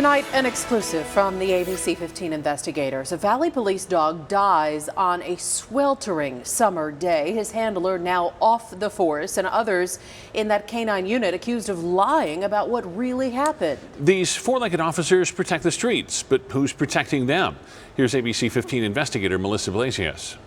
Tonight, an exclusive from the ABC 15 investigators. A Valley police dog dies on a sweltering summer day. His handler now off the force, and others in that K-9 unit accused of lying about what really happened. These four-legged officers protect the streets, but who's protecting them? Here's ABC 15 investigator Melissa Blasius.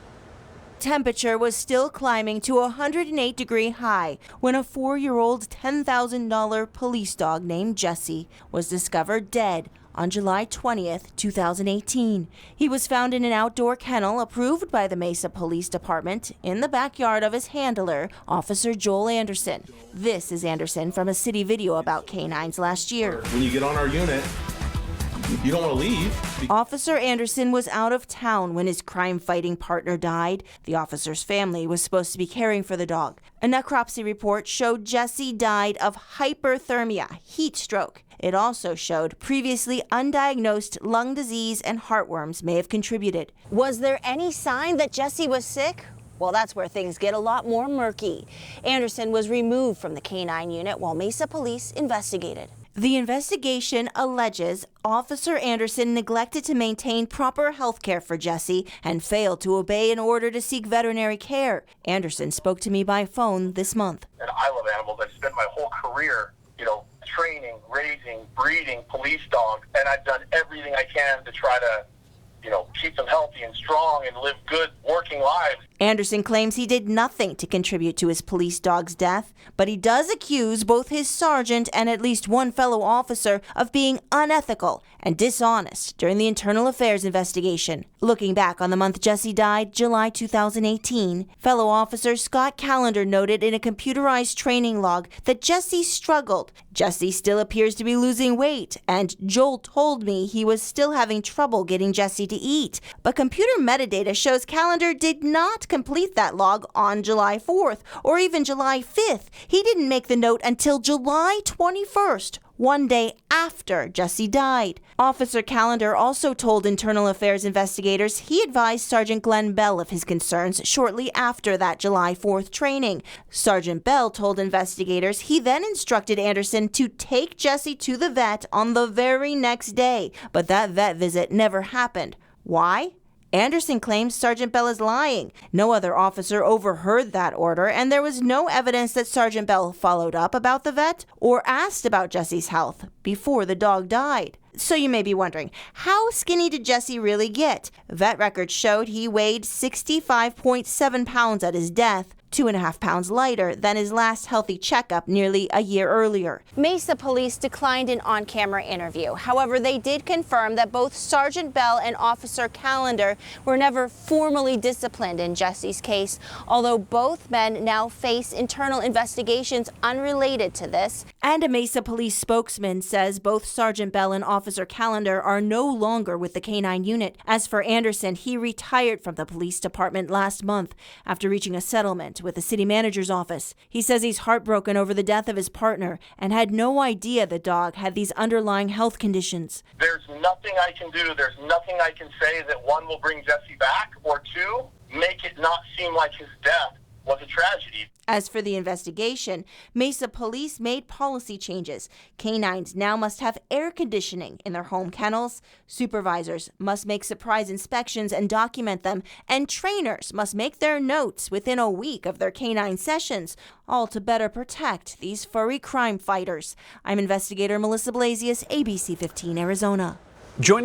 Temperature was still climbing to a 108-degree high when a 4-year-old $10,000 police dog named Jesse was discovered dead on July 20th, 2018. He was found in an outdoor kennel approved by the Mesa Police Department in the backyard of his handler, Officer Joel Anderson. This is Anderson from a city video about K-9's last year. When you get on our unit, you don't want to leave. Officer Anderson was out of town when his crime-fighting partner died. The officer's family was supposed to be caring for the dog. A necropsy report showed Jesse died of hyperthermia, heat stroke. It also showed previously undiagnosed lung disease and heartworms may have contributed. Was there any sign that Jesse was sick? Well, that's where things get a lot more murky. Anderson was removed from the K-9 unit while Mesa police investigated. The investigation alleges Officer Anderson neglected to maintain proper health care for Jesse and failed to obey an order to seek veterinary care. Anderson spoke to me by phone this month. And I love animals. I've spent my whole career, training, raising, breeding police dogs, and I've done everything I can to try to, keep them healthy and strong and live good working lives. Anderson claims he did nothing to contribute to his police dog's death, but he does accuse both his sergeant and at least one fellow officer of being unethical and dishonest during the internal affairs investigation. Looking back on the month Jesse died, July 2018, fellow officer Scott Callender noted in a computerized training log that Jesse struggled. Jesse still appears to be losing weight, and Joel told me he was still having trouble getting Jesse to eat. But computer metadata shows Callender did not complete that log on July 4th or even July 5th. He didn't make the note until July 21st, one day after Jesse died. Officer Callender also told internal affairs investigators he advised Sergeant Glenn Bell of his concerns shortly after that July 4th training. Sergeant Bell told investigators he then instructed Anderson to take Jesse to the vet on the very next day, but that vet visit never happened. Why? Anderson claims Sergeant Bell is lying. No other officer overheard that order, and there was no evidence that Sergeant Bell followed up about the vet or asked about Jesse's health before the dog died. So you may be wondering, how skinny did Jesse really get? Vet records showed he weighed 65.7 pounds at his death, 2.5 pounds lighter than his last healthy checkup nearly a year earlier. Mesa police declined an on-camera interview. However, they did confirm that both Sergeant Bell and Officer Callender were never formally disciplined in Jesse's case, although both men now face internal investigations unrelated to this. And a Mesa police spokesman says both Sergeant Bell and Officer Callender are no longer with the K-9 unit. As for Anderson, he retired from the police department last month after reaching a settlement with the city manager's office. He says he's heartbroken over the death of his partner and had no idea the dog had these underlying health conditions. There's nothing I can do. There's nothing I can say that, one, will bring Jesse back, or two, make it not seem like his death was a tragedy. As for the investigation, Mesa police made policy changes. K-9s now must have air conditioning in their home kennels. Supervisors must make surprise inspections and document them. And trainers must make their notes within a week of their K-9 sessions, all to better protect these furry crime fighters. I'm investigator Melissa Blasius, ABC 15 Arizona. Joining